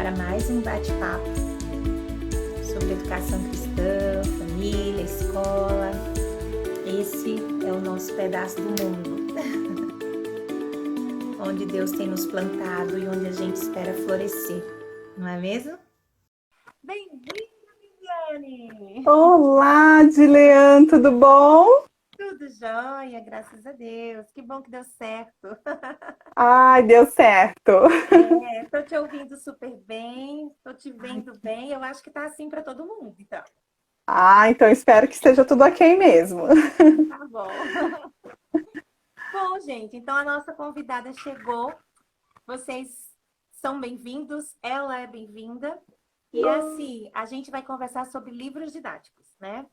para mais um bate-papo sobre educação cristã, família, escola. Esse é o nosso pedaço do mundo, onde Deus tem nos plantado e onde a gente espera florescer, não é mesmo? Bem-vinda, Viviane! Olá, Dilean, tudo bom? Tudo jóia, graças a Deus. Que bom que deu certo. Ai, deu certo. Estou te ouvindo super bem, estou te vendo bem. Eu acho que tá assim para todo mundo, então. Então espero que esteja tudo ok mesmo. Tá bom. Bom, gente, então a nossa convidada chegou. Vocês são bem-vindos, ela é bem-vinda. E assim, a gente vai conversar sobre livros didáticos, né?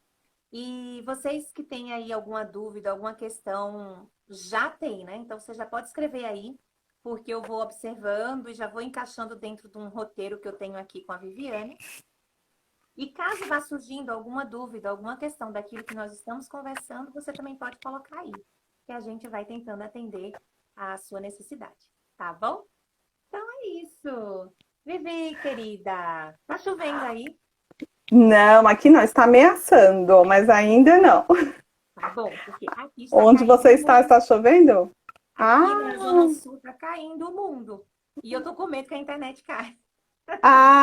E vocês que têm aí alguma dúvida, alguma questão, já tem, né? Então você já pode escrever aí, porque eu vou observando e já vou encaixando dentro de um roteiro que eu tenho aqui com a Viviane. E caso vá surgindo alguma dúvida, alguma questão daquilo que nós estamos conversando, você também pode colocar aí, que a gente vai tentando atender a sua necessidade, tá bom? Então é isso. Vivi, querida, tá chovendo aí? Não, aqui não, está ameaçando, mas ainda não. Tá bom, porque aqui está Onde caindo você o está, mundo. está chovendo? Aqui na Zona Ah, Sul tá caindo o mundo. E eu tô com medo que a internet caia.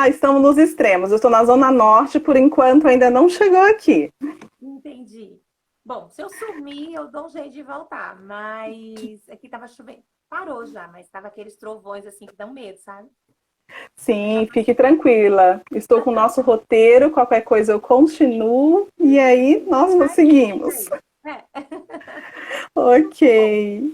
estamos nos extremos. Eu estou na Zona Norte, por enquanto ainda não chegou aqui. Entendi. Bom, se eu sumir, eu dou um jeito de voltar. Mas aqui tava chovendo. Parou já, mas tava aqueles trovões assim que dão medo, sabe? Já Sim, tá fique chovendo. tranquila. Estou com o nosso roteiro, qualquer coisa eu continuo e aí nós Vai seguindo seguimos. aí. É. Ok.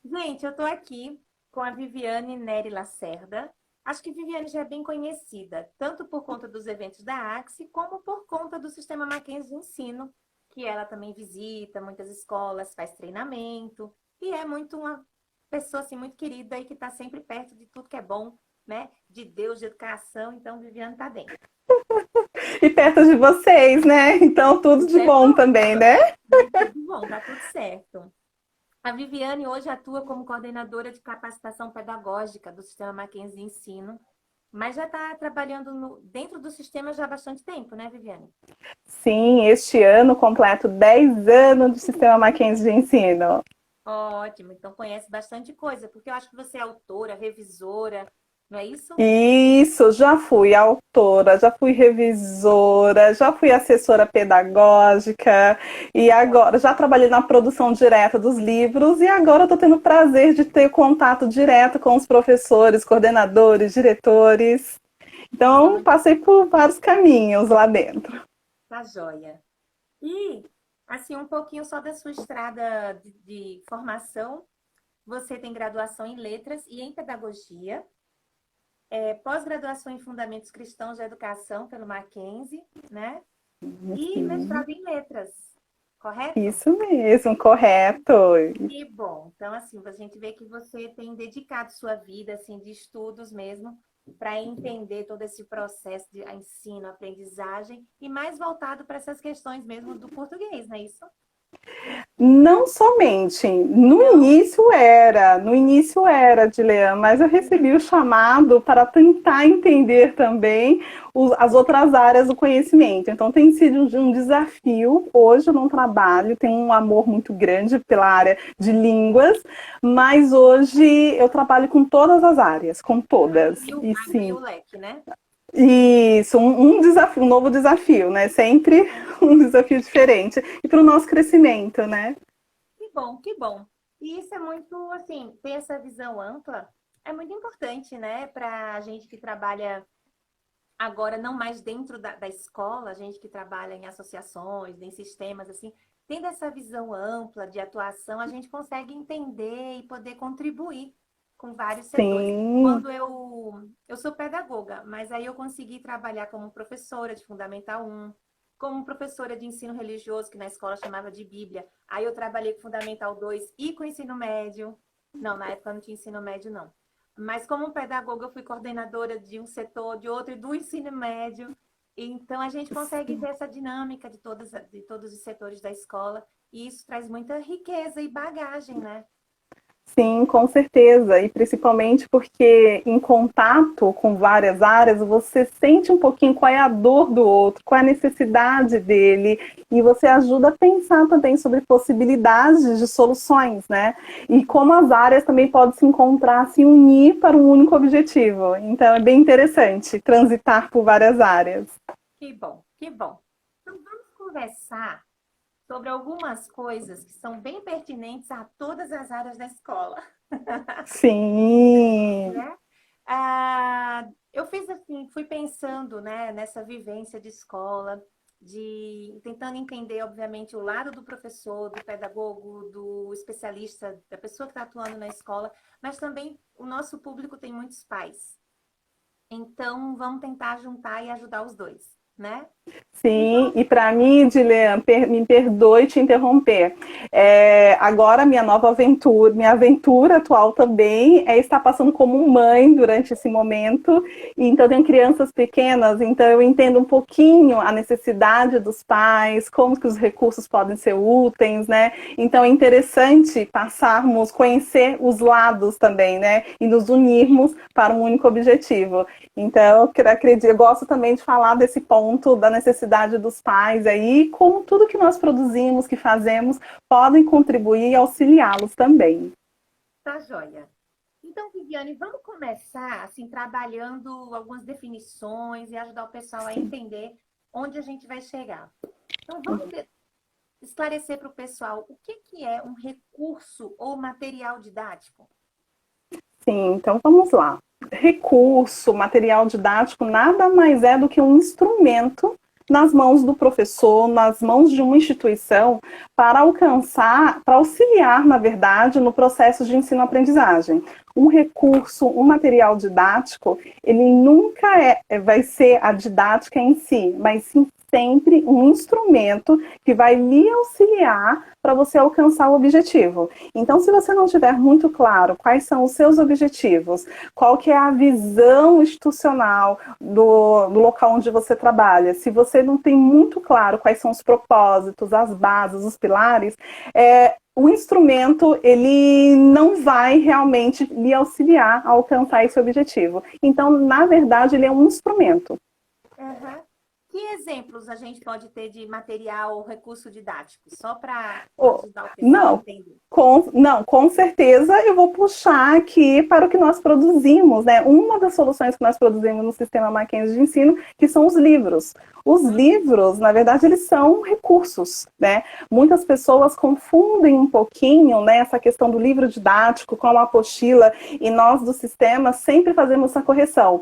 Bom, gente, eu tô aqui com a Viviane Neri Lacerda. Acho que Viviane já é bem conhecida, tanto por conta dos eventos da Axie, como por conta do Sistema Mackenzie de ensino, que ela também visita muitas escolas, faz treinamento, e é muito uma pessoa assim, muito querida e que está sempre perto de tudo que é bom, né? De Deus, de educação, então Viviane está dentro. E perto de vocês, né? Então tudo Isso de é bom bom, também, né? tudo bom, tá tudo certo. A Viviane hoje atua como coordenadora de capacitação pedagógica do Sistema Mackenzie de Ensino, mas já está trabalhando dentro do sistema já há bastante tempo, né, Viviane? Sim, este ano completo 10 anos do Sistema Mackenzie de Ensino. Ótimo, então conhece bastante coisa, porque eu acho que você é autora, revisora, não é isso? Isso, já fui autora, já fui revisora, já fui assessora pedagógica e agora já Ótimo. trabalhei na produção direta dos livros e agora estou tendo o prazer de ter contato direto com os professores, coordenadores, diretores. Então, Olha, passei por vários caminhos lá dentro. tá joia. E, assim, um pouquinho só da sua estrada de formação. Você tem graduação em letras e em pedagogia, pós-graduação em Fundamentos Cristãos da Educação pelo Mackenzie, né? E Sim, mestrado em letras, correto? isso mesmo, correto. Que bom. Então, assim, a gente vê que você tem dedicado sua vida, assim, de estudos mesmo, para entender todo esse processo de ensino, aprendizagem, e mais voltado para essas questões mesmo do português, não é isso? Não somente, Não? no início era, Dilean, mas eu recebi o chamado para tentar entender também as outras áreas do conhecimento. Então tem sido um desafio. Hoje eu não trabalho, tenho um amor muito grande pela área de línguas, mas hoje eu trabalho com todas as áreas, com todas. E Abriu sim, o leque, né? isso, um desafio, um novo desafio, né? Sempre um desafio diferente. E para o nosso crescimento, né? Que bom, que bom. E isso é muito, assim, ter essa visão ampla é muito importante, né, para a gente que trabalha agora não mais dentro da escola, a gente que trabalha em associações, em sistemas, assim, tendo essa visão ampla de atuação, a gente consegue entender e poder contribuir com vários setores. Sim, Quando eu sou pedagoga, mas aí eu consegui trabalhar como professora de Fundamental 1, como professora de ensino religioso, que na escola chamava de Bíblia. Aí eu trabalhei com Fundamental 2 e com ensino médio. Não, na época não tinha ensino médio, não. Mas como pedagoga, eu fui coordenadora de um setor, de outro, e do ensino médio. Então, a gente consegue ver essa dinâmica de todos os setores da escola, e isso traz muita riqueza e bagagem, né? Sim, com certeza, e principalmente porque em contato com várias áreas, você sente um pouquinho qual é a dor do outro, qual é a necessidade dele, e você ajuda a pensar também sobre possibilidades de soluções, né? E como as áreas também podem se encontrar, se unir para um único objetivo. Então é bem interessante transitar por várias áreas. Que bom, que bom. Então vamos conversar sobre algumas coisas que são bem pertinentes a todas as áreas da escola, Sim. né? Eu fiz assim, fui pensando, né, nessa vivência de escola, de tentando entender, obviamente, o lado do professor, do pedagogo, do especialista, da pessoa que está atuando na escola, mas também o nosso público tem muitos pais. Então, vamos tentar juntar e ajudar os dois, né? Sim, Então, e para mim, Dilean, me perdoe te interromper. Agora, minha aventura atual também é estar passando como mãe durante esse momento. E então, eu tenho crianças pequenas, então eu entendo um pouquinho a necessidade dos pais, como que os recursos podem ser úteis, né? Então, é interessante passarmos, conhecer os lados também, né? E nos unirmos para um único objetivo. Então, eu gosto também de falar desse ponto da necessidade dos pais aí, como tudo que nós produzimos, que fazemos, podem contribuir e auxiliá-los também. tá joia. Então, Viviane, vamos começar assim trabalhando algumas definições e ajudar o pessoal a Sim. entender onde a gente vai chegar. Então, vamos esclarecer para o pessoal o que que é um recurso ou material didático. Sim, então vamos lá. Recurso, material didático, nada mais é do que um instrumento nas mãos do professor, nas mãos de uma instituição, para alcançar, para auxiliar, na verdade, no processo de ensino-aprendizagem. Um recurso, um material didático, ele nunca vai ser a didática em si, mas sim sempre um instrumento que vai lhe auxiliar para você alcançar o objetivo. Então, se você não tiver muito claro quais são os seus objetivos, qual que é a visão institucional do local onde você trabalha, se você não tem muito claro quais são os propósitos, as bases, os pilares, o instrumento ele não vai realmente lhe auxiliar a alcançar esse objetivo. Então, na verdade, ele é um instrumento. Uhum. Que exemplos a gente pode ter de material ou recurso didático? Só para Oh, ajudar o pessoal a não, entender. com certeza eu vou puxar aqui para o que nós produzimos, né? Uma das soluções que nós produzimos no sistema Mackenzie de ensino, que são os livros. Os livros, na verdade, eles são recursos, né? Muitas pessoas confundem um pouquinho, né, essa questão do livro didático com a apostila, e nós do sistema sempre fazemos essa correção.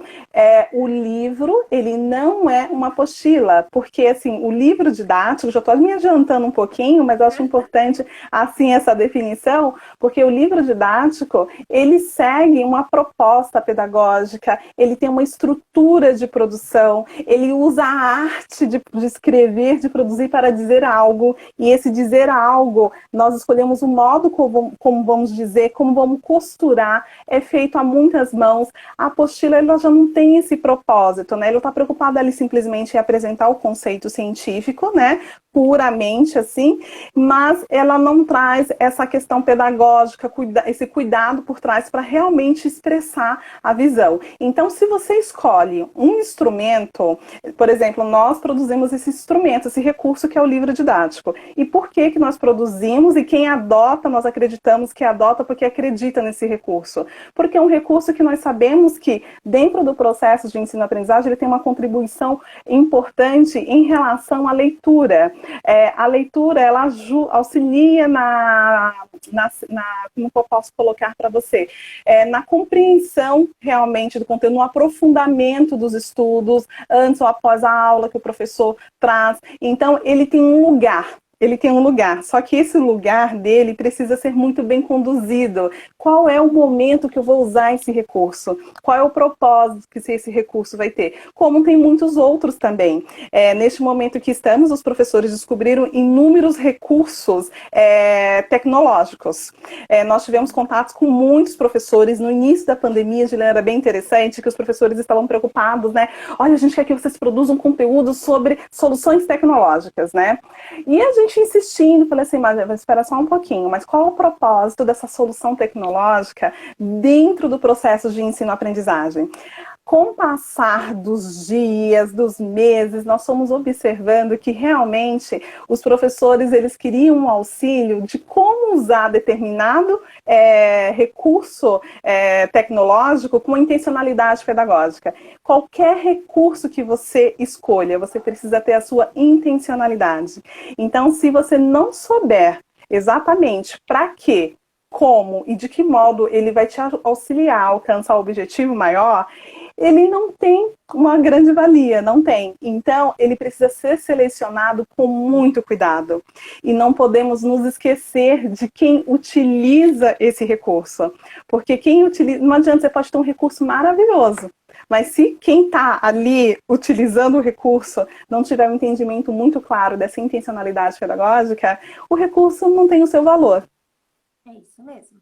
O livro, ele não é uma apostila, porque, assim, o livro didático, já estou me adiantando um pouquinho, mas eu acho importante, assim, essa definição, porque o livro didático, ele segue uma proposta pedagógica, ele tem uma estrutura de produção, ele usa a arte de escrever, de produzir para dizer algo, e esse dizer algo, nós escolhemos o modo como vamos dizer, como vamos costurar, é feito a muitas mãos. A apostila, ela já não tem esse propósito, né? Ele está preocupado ali simplesmente em apresentar o conceito científico, né? Puramente assim, mas ela não traz essa questão pedagógica, esse cuidado por trás para realmente expressar a visão. Então, se você escolhe um instrumento, por exemplo, nós produzimos esse instrumento, esse recurso que é o livro didático. E por que que nós produzimos e quem adota, nós acreditamos que adota porque acredita nesse recurso? Porque é um recurso que nós sabemos que dentro do processo de ensino-aprendizagem ele tem uma contribuição importante em relação à leitura. A leitura, ela auxilia como eu posso colocar para você, na compreensão realmente do conteúdo, no aprofundamento dos estudos, antes ou após a aula que o professor traz. Então, ele tem um lugar. Só que esse lugar dele precisa ser muito bem conduzido. Qual é o momento que eu vou usar esse recurso? Qual é o propósito que esse recurso vai ter? Como tem muitos outros também. Neste momento que estamos, os professores descobriram inúmeros recursos tecnológicos. Nós tivemos contatos com muitos professores. No início da pandemia, Juliana, era bem interessante que os professores estavam preocupados, né? Olha, a gente quer que vocês produzam conteúdo sobre soluções tecnológicas, né? E a gente gente insistindo, falei assim, mas espera só um pouquinho, mas qual é o propósito dessa solução tecnológica dentro do processo de ensino-aprendizagem? Com o passar dos dias, dos meses, nós fomos observando que realmente os professores eles queriam um auxílio de como usar determinado recurso tecnológico com intencionalidade pedagógica. Qualquer recurso que você escolha, você precisa ter a sua intencionalidade. Então, se você não souber exatamente para quê, como e de que modo ele vai te auxiliar a alcançar o objetivo maior, ele não tem uma grande valia, não tem. Então, ele precisa ser selecionado com muito cuidado. E não podemos nos esquecer de quem utiliza esse recurso. Porque quem utiliza, não adianta, você pode ter um recurso maravilhoso, mas se quem está ali utilizando o recurso não tiver um entendimento muito claro dessa intencionalidade pedagógica, o recurso não tem o seu valor. É isso mesmo.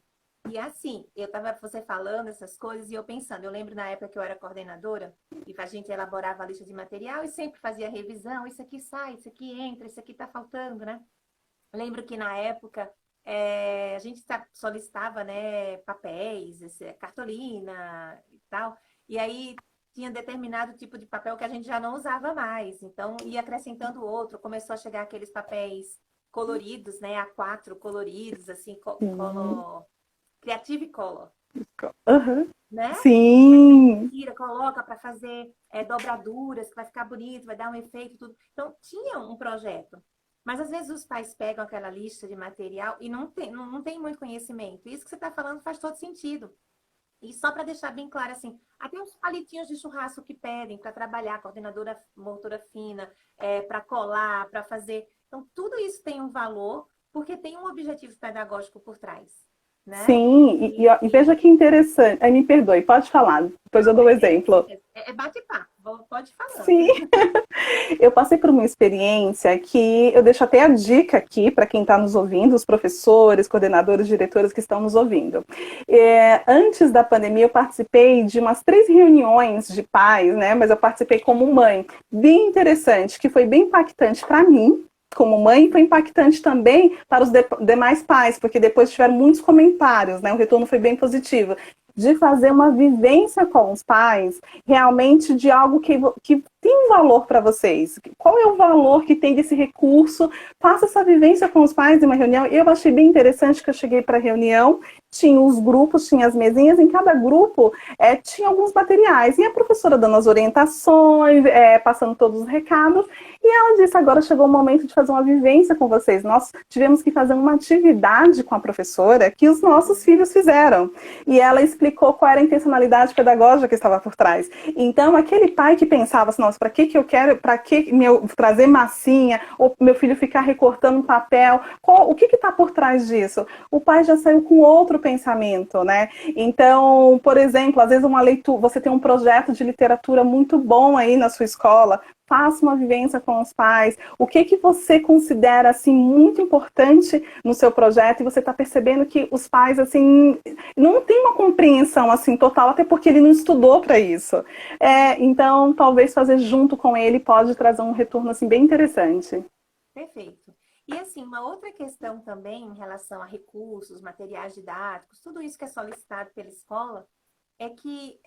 E assim, eu tava você falando essas coisas e eu pensando, eu lembro na época que eu era coordenadora e a gente elaborava a lista de material e sempre fazia revisão, isso aqui sai, isso aqui entra, isso aqui tá faltando, né? Lembro que na época a gente solicitava, né, papéis, cartolina e tal, e aí tinha determinado tipo de papel que a gente já não usava mais, então ia acrescentando outro, começou a chegar aqueles papéis coloridos, né, A4 coloridos, assim, color, Creative Color, Uhum. né? Sim. Tira, coloca para fazer dobraduras, que vai ficar bonito, vai dar um efeito, tudo. Então, tinha um projeto. Mas às vezes os pais pegam aquela lista de material e não tem muito conhecimento. Isso que você está falando faz todo sentido. E só para deixar bem claro, assim, até os palitinhos de churrasco que pedem para trabalhar, coordenadora motora fina, para colar, para fazer. Então, tudo isso tem um valor, porque tem um objetivo pedagógico por trás, né? Sim, e veja que interessante. Aí me perdoe, pode falar, depois eu dou o exemplo. É bate-papo, pode ir falando. Sim, eu passei por uma experiência que eu deixo até a dica aqui para quem está nos ouvindo, os professores, coordenadores, diretores que estão nos ouvindo. Antes da pandemia, eu participei de umas 3 reuniões de pais, né? Mas eu participei como mãe, bem interessante, que foi bem impactante para mim, como mãe, foi impactante também para os demais pais, porque depois tiveram muitos comentários, né? O retorno foi bem positivo. De fazer uma vivência com os pais, realmente de algo que tem um valor para vocês. Qual é o valor que tem desse recurso? Faça essa vivência com os pais em uma reunião. Eu achei bem interessante que eu cheguei para a reunião, tinha os grupos, tinha as mesinhas, em cada grupo tinha alguns materiais. E a professora dando as orientações, passando todos os recados. E ela disse, agora chegou o momento de fazer uma vivência com vocês. Nós tivemos que fazer uma atividade com a professora que os nossos filhos fizeram. E ela explicou qual era a intencionalidade pedagógica que estava por trás. Então, aquele pai que pensava assim, nossa, para que eu quero, para que trazer massinha, ou meu filho ficar recortando um papel, o que está por trás disso? O pai já saiu com outro pensamento, né? Então, por exemplo, às vezes uma leitura, você tem um projeto de literatura muito bom aí na sua escola, faça uma vivência com os pais. O que você considera assim muito importante no seu projeto e você está percebendo que os pais assim não tem uma compreensão assim total, até porque ele não estudou para isso. Então, talvez fazer junto com ele pode trazer um retorno assim bem interessante. Perfeito. E assim, uma outra questão também em relação a recursos, materiais didáticos, tudo isso que é solicitado pela escola, é que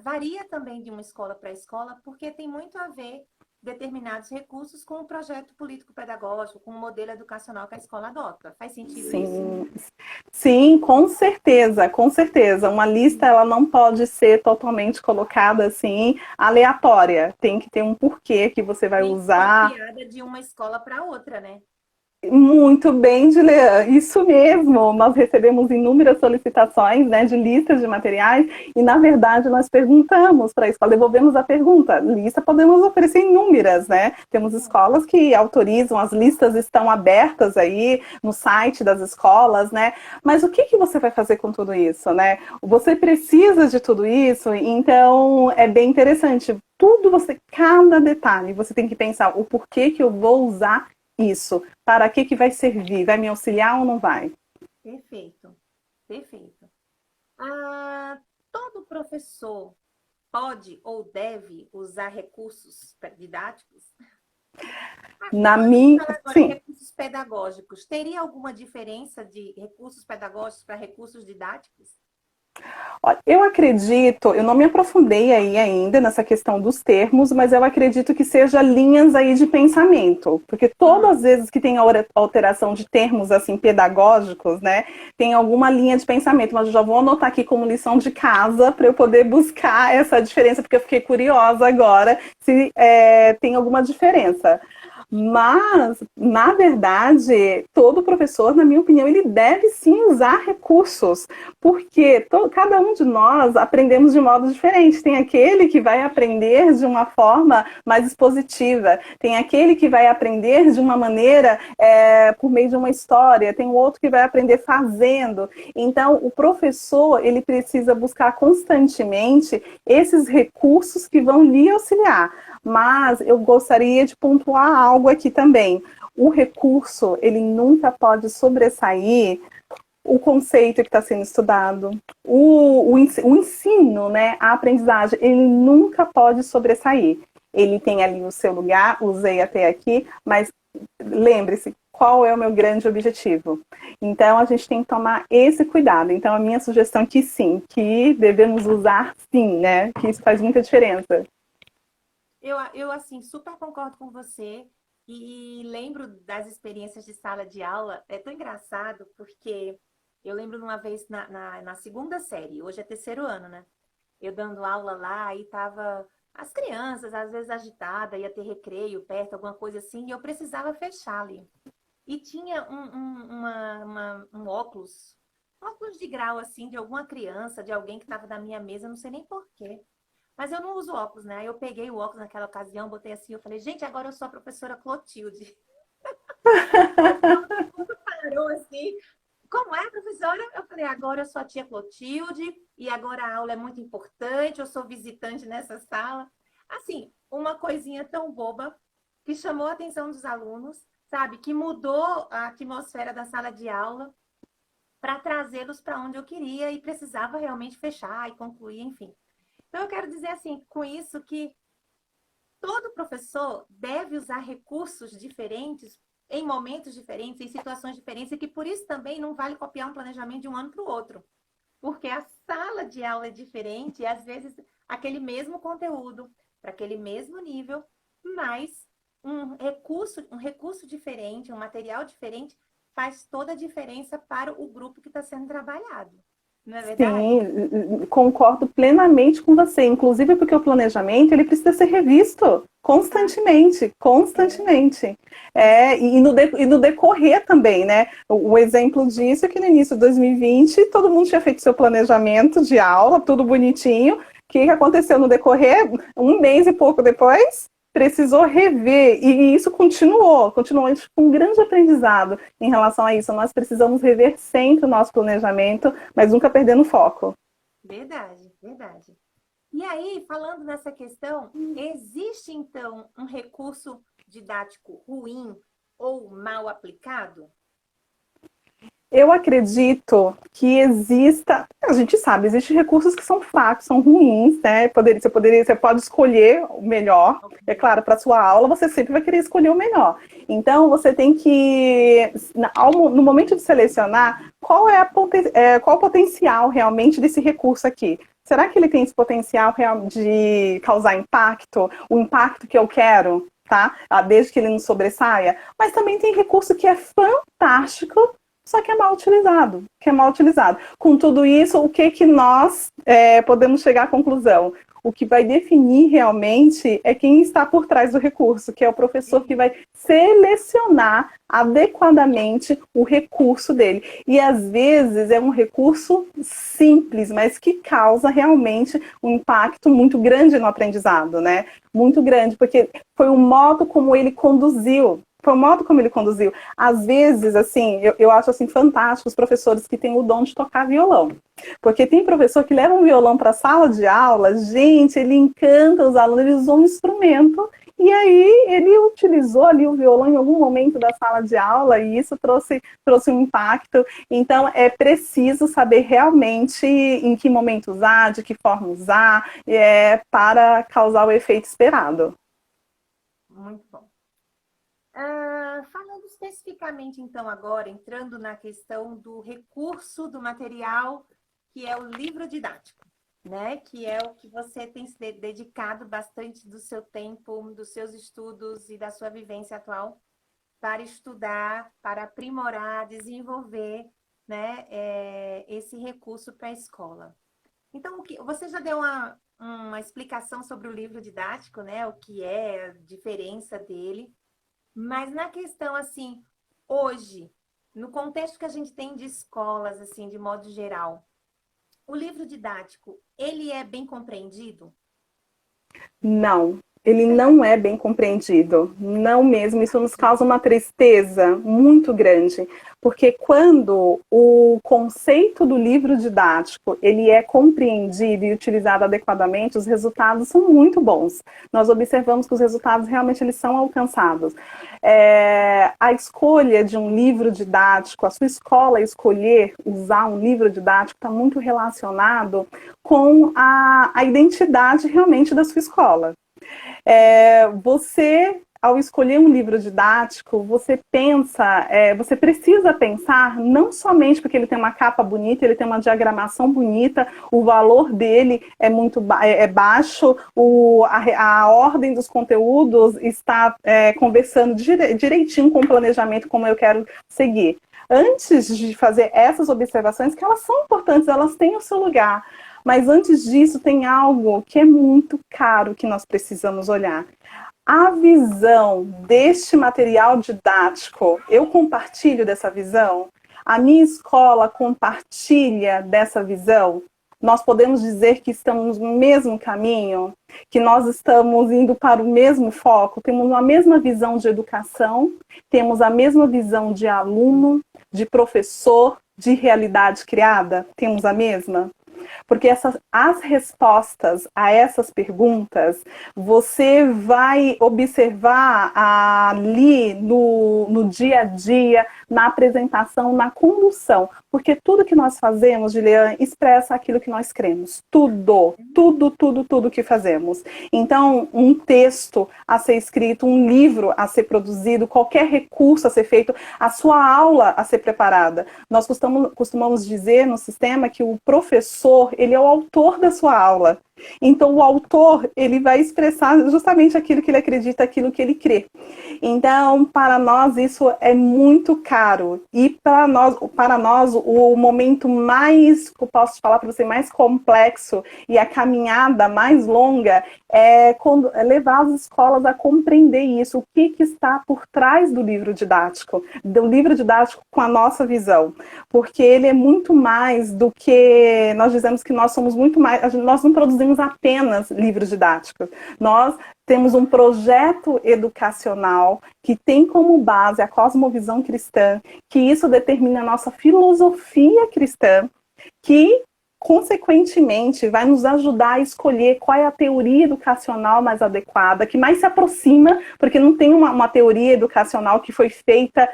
varia também de uma escola para escola, porque tem muito a ver determinados recursos com o projeto político-pedagógico, com o modelo educacional que a escola adota. Faz sentido isso? Sim, sim, com certeza, com certeza. Uma lista ela não pode ser totalmente colocada assim aleatória. Tem que ter um porquê que você vai Nem usar. copiada de uma escola para outra, né? Muito bem, Juliana, isso mesmo. Nós recebemos inúmeras solicitações, né, de listas de materiais e, na verdade, nós perguntamos para a escola, devolvemos a pergunta. Lista podemos oferecer inúmeras, né? Temos escolas que autorizam, as listas estão abertas aí no site das escolas, né? Mas o que você vai fazer com tudo isso, né? Você precisa de tudo isso, então é bem interessante. Cada detalhe, você tem que pensar o porquê que eu vou usar isso. Para que vai servir? Vai me auxiliar ou não vai? Perfeito, perfeito. Todo professor pode ou deve usar recursos didáticos? Na Quando a gente minha, fala agora em sim. recursos pedagógicos, teria alguma diferença de recursos pedagógicos para recursos didáticos? Olha, eu acredito, eu não me aprofundei aí ainda nessa questão dos termos, mas eu acredito que seja linhas aí de pensamento, porque todas as Hum, vezes que tem alteração de termos assim pedagógicos, né, tem alguma linha de pensamento, mas eu já vou anotar aqui como lição de casa para eu poder buscar essa diferença, porque eu fiquei curiosa agora se tem alguma diferença. Mas, na verdade, todo professor, na minha opinião, ele deve sim usar recursos, porque cada um de nós aprendemos de modo diferente. Tem aquele que vai aprender de uma forma mais expositiva, tem aquele que vai aprender de uma maneira por meio de uma história, tem outro que vai aprender fazendo. Então, o professor ele precisa buscar constantemente esses recursos que vão lhe auxiliar. Mas eu gostaria de pontuar algo aqui também. O recurso, ele nunca pode sobressair o conceito que está sendo estudado, o ensino, né, a aprendizagem, ele nunca pode sobressair. Ele tem ali o seu lugar, usei até aqui, mas lembre-se, qual é o meu grande objetivo? Então, a gente tem que tomar esse cuidado. Então, a minha sugestão é que sim, que devemos usar sim, né, que isso faz muita diferença. eu, assim, super concordo com você e lembro das experiências de sala de aula. É tão engraçado porque eu lembro de uma vez na segunda série, hoje é terceiro ano, né? Eu dando aula lá e tava as crianças, às vezes agitadas, ia ter recreio perto, alguma coisa assim, e eu precisava fechar ali. E tinha um óculos de grau, assim, de alguma criança, de alguém que estava na minha mesa, não sei nem por quê. Mas eu não uso óculos, né? Aí eu peguei o óculos naquela ocasião, botei assim, eu falei, gente, agora eu sou a professora Clotilde. Parou assim, como é, professora? Eu falei, agora eu sou a tia Clotilde e agora a aula é muito importante, eu sou visitante nessa sala. Assim, uma coisinha tão boba que chamou a atenção dos alunos, sabe? Que mudou a atmosfera da sala de aula para trazê-los para onde eu queria e precisava realmente fechar e concluir, enfim. Então, eu quero dizer assim, com isso, que todo professor deve usar recursos diferentes em momentos diferentes, em situações diferentes, e que por isso também não vale copiar um planejamento de um ano para o outro. Porque a sala de aula é diferente e às vezes aquele mesmo conteúdo, para aquele mesmo nível, mas um recurso diferente, um material diferente, faz toda a diferença para o grupo que está sendo trabalhado. Não é verdade? Sim, concordo plenamente com você. Inclusive porque o planejamento ele precisa ser revisto Exato. constantemente, É, constantemente. exato. E no decorrer também, né? O exemplo disso é que no início de 2020 todo mundo tinha feito seu planejamento de aula, tudo bonitinho. O que aconteceu no decorrer? Um mês e pouco depois, precisou rever. E isso continuou a gente com um grande aprendizado em relação a isso. Nós precisamos rever sempre o nosso planejamento, mas nunca perdendo o foco. Verdade, verdade. E aí, falando nessa questão, existe então um recurso didático ruim ou mal aplicado? Eu acredito que exista, a gente sabe, existem recursos que são fracos, são ruins, né? Você pode escolher o melhor. É claro, para sua aula você sempre vai querer escolher o melhor. Então você tem que, no momento de selecionar, qual o potencial realmente desse recurso aqui? Será que ele tem esse potencial de causar impacto, o impacto que eu quero, tá? Desde que ele não sobressaia? Mas também tem recurso que é fantástico, só que é mal utilizado, Com tudo isso, o que nós podemos chegar à conclusão? O que vai definir realmente é quem está por trás do recurso, que é o professor que vai selecionar adequadamente o recurso dele. E às vezes é um recurso simples, mas que causa realmente um impacto muito grande no aprendizado, né? Muito grande, porque foi o modo como ele conduziu. Foi o modo como ele conduziu. Às vezes, assim, eu acho assim fantástico os professores que têm o dom de tocar violão. Porque tem professor que leva um violão para a sala de aula, gente, ele encanta os alunos, ele usou um instrumento e aí ele utilizou ali o violão em algum momento da sala de aula e isso trouxe um impacto. Então, é preciso saber realmente em que momento usar, de que forma usar, para causar o efeito esperado. Muito bom. Falando especificamente, então, agora, entrando na questão do recurso do material, que é o livro didático, né? Que é o que você tem se dedicado bastante do seu tempo, dos seus estudos e da sua vivência atual para estudar, para aprimorar, desenvolver, né, esse recurso para a escola. Então, você já deu uma explicação sobre o livro didático, né? O que é, a diferença dele. Mas na questão, assim, hoje, no contexto que a gente tem de escolas, assim, de modo geral, o livro didático, ele é bem compreendido? Não, ele não é bem compreendido, não mesmo. Isso nos causa uma tristeza muito grande, porque quando o conceito do livro didático ele é compreendido e utilizado adequadamente, os resultados são muito bons. Nós observamos que os resultados realmente eles são alcançados. A escolha de um livro didático, a sua escola escolher usar um livro didático está muito relacionado com a identidade realmente da sua escola. Você, ao escolher um livro didático, você pensa, você precisa pensar não somente porque ele tem uma capa bonita, ele tem uma diagramação bonita, o valor dele é muito baixo, a ordem dos conteúdos está conversando direitinho com o planejamento como eu quero seguir. Antes de fazer essas observações, que elas são importantes, elas têm o seu lugar, mas antes disso tem algo que é muito caro que nós precisamos olhar. A visão deste material didático, eu compartilho dessa visão? A minha escola compartilha dessa visão? Nós podemos dizer que estamos no mesmo caminho? Que nós estamos indo para o mesmo foco? Temos a mesma visão de educação? Temos a mesma visão de aluno, de professor, de realidade criada? Temos a mesma? Porque as respostas a essas perguntas, você vai observar ali no dia a dia, na apresentação, na condução. Porque tudo que nós fazemos, Giliane, expressa aquilo que nós cremos. Tudo que fazemos. Então, um texto a ser escrito, um livro a ser produzido, qualquer recurso a ser feito, a sua aula a ser preparada. Nós costumamos dizer no sistema que o professor, ele é o autor da sua aula. Então, o autor, ele vai expressar justamente aquilo que ele acredita, aquilo que ele crê. Então, para nós, isso é muito caro. E para nós o momento mais, eu posso falar para você, mais complexo e a caminhada mais longa é levar as escolas a compreender isso. O que está por trás do livro didático com a nossa visão. Porque ele é muito mais do que, nós dizemos que nós somos muito mais, nós não produzimos apenas livros didáticos. Nós temos um projeto educacional que tem como base a cosmovisão cristã, que isso determina a nossa filosofia cristã, que consequentemente vai nos ajudar a escolher qual é a teoria educacional mais adequada, que mais se aproxima, porque não tem uma teoria educacional que foi feita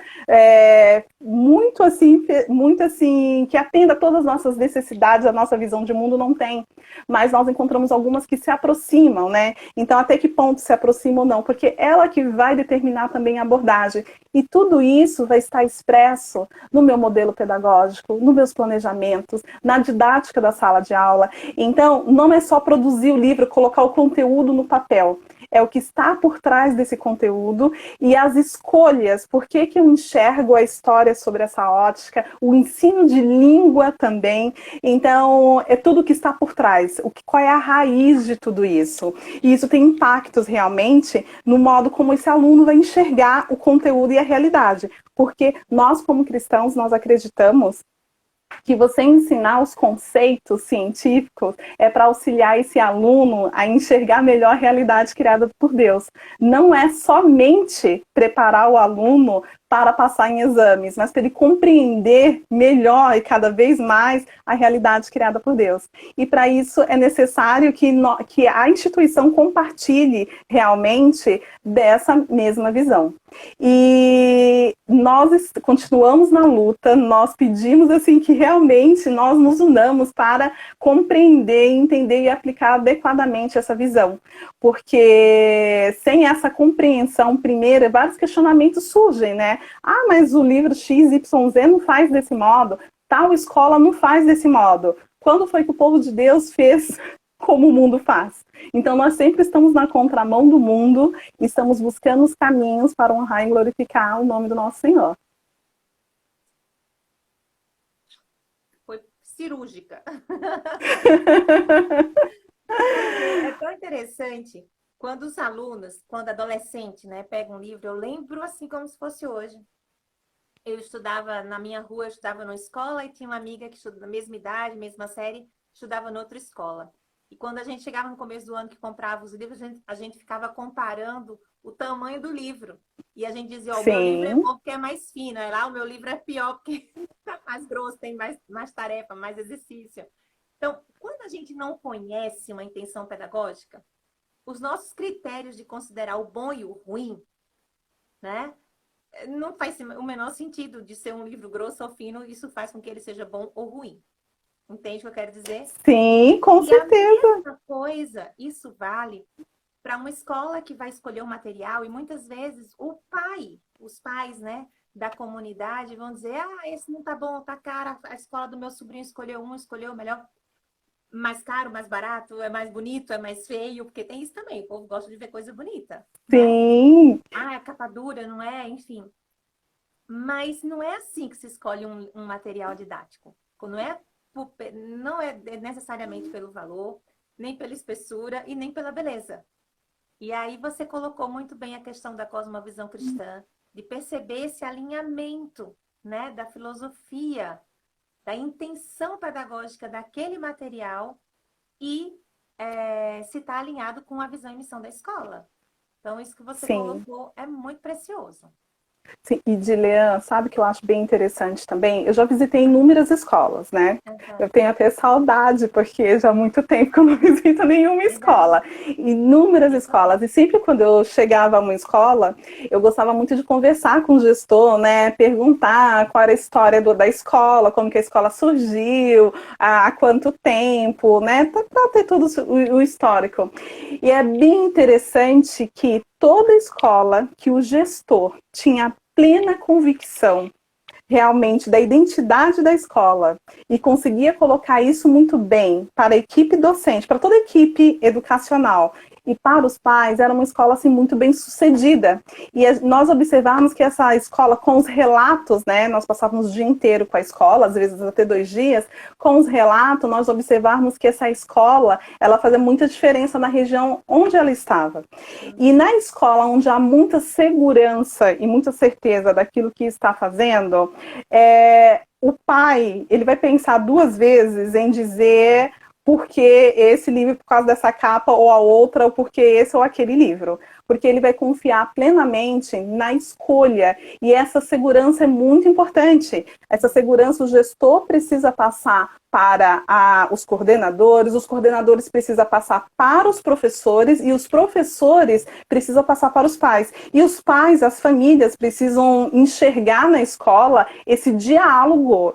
muito assim, que atenda a todas as nossas necessidades, a nossa visão de mundo não tem, mas nós encontramos algumas que se aproximam, né? Então até que ponto se aproxima ou não, porque ela que vai determinar também a abordagem, e tudo isso vai estar expresso no meu modelo pedagógico, nos meus planejamentos, na didática da sala de aula. Então, não é só produzir o livro, colocar o conteúdo no papel. É o que está por trás desse conteúdo e as escolhas. Por que eu enxergo a história sobre essa ótica? O ensino de língua também. Então, é tudo o que está por trás. Qual é a raiz de tudo isso? E isso tem impactos realmente no modo como esse aluno vai enxergar o conteúdo e a realidade. Porque nós, como cristãos, nós acreditamos que você ensinar os conceitos científicos é para auxiliar esse aluno a enxergar melhor a realidade criada por Deus. Não é somente preparar o aluno para passar em exames, mas para ele compreender melhor e cada vez mais a realidade criada por Deus. E para isso é necessário que a instituição compartilhe realmente dessa mesma visão. E nós continuamos na luta, nós pedimos assim que realmente nós nos unamos para compreender, entender e aplicar adequadamente essa visão. Porque sem essa compreensão primeira, vários questionamentos surgem, né? Ah, mas o livro XYZ não faz desse modo, tal escola não faz desse modo. Quando foi que o povo de Deus fez como o mundo faz? Então, nós sempre estamos na contramão do mundo e estamos buscando os caminhos para honrar e glorificar o nome do nosso Senhor. Foi cirúrgica. É tão interessante quando os alunos, quando adolescente, né, pegam um livro, eu lembro assim como se fosse hoje. Eu estudava na minha rua, eu estudava numa escola e tinha uma amiga que estudava na mesma idade, mesma série, estudava em outra escola. E quando a gente chegava no começo do ano que comprava os livros, a gente ficava comparando o tamanho do livro. E a gente dizia, ó, o meu livro é bom porque é mais fino, aí lá o meu livro é pior porque é mais grosso, tem mais tarefa, mais exercício. Então, quando a gente não conhece uma intenção pedagógica, os nossos critérios de considerar o bom e o ruim, né? Não faz o menor sentido de ser um livro grosso ou fino, isso faz com que ele seja bom ou ruim. Entende o que eu quero dizer? Sim, com certeza. A mesma coisa, isso vale para uma escola que vai escolher o material e muitas vezes os pais, né, da comunidade vão dizer, ah, esse não tá bom, tá caro, a escola do meu sobrinho escolheu o melhor, mais caro, mais barato, é mais bonito, é mais feio, porque tem isso também, o povo gosta de ver coisa bonita. Sim. Né? Ah, é capa dura, não é? Enfim. Mas não é assim que se escolhe um material didático. Não é necessariamente pelo valor, nem pela espessura e nem pela beleza. E aí você colocou muito bem a questão da cosmovisão cristã, de perceber esse alinhamento, né, da filosofia, da intenção pedagógica daquele material e se está alinhado com a visão e missão da escola. Então, isso que você colocou é muito precioso. Sim, e Dilean, sabe que eu acho bem interessante também? Eu já visitei inúmeras escolas, né? Uhum. Eu tenho até saudade, porque já há muito tempo que eu não visito nenhuma escola. Inúmeras escolas. E sempre quando eu chegava a uma escola, eu gostava muito de conversar com o gestor, né? Perguntar qual era a história da escola, como que a escola surgiu, há quanto tempo, né? Para ter todo o histórico. E é bem interessante que toda escola que o gestor tinha plena convicção realmente da identidade da escola e conseguia colocar isso muito bem para a equipe docente, para toda a equipe educacional e para os pais, era uma escola assim muito bem sucedida. E nós observamos que essa escola, com os relatos, né, nós passávamos o dia inteiro com a escola, às vezes até 2 dias, com os relatos, nós observamos que essa escola, ela fazia muita diferença na região onde ela estava. E na escola onde há muita segurança e muita certeza daquilo que está fazendo, o pai, ele vai pensar 2 vezes em dizer porque esse livro por causa dessa capa ou a outra, ou porque esse ou aquele livro. Porque ele vai confiar plenamente na escolha. E essa segurança é muito importante. Essa segurança o gestor precisa passar para os coordenadores precisam passar para os professores e os professores precisam passar para os pais. E os pais, as famílias precisam enxergar na escola esse diálogo,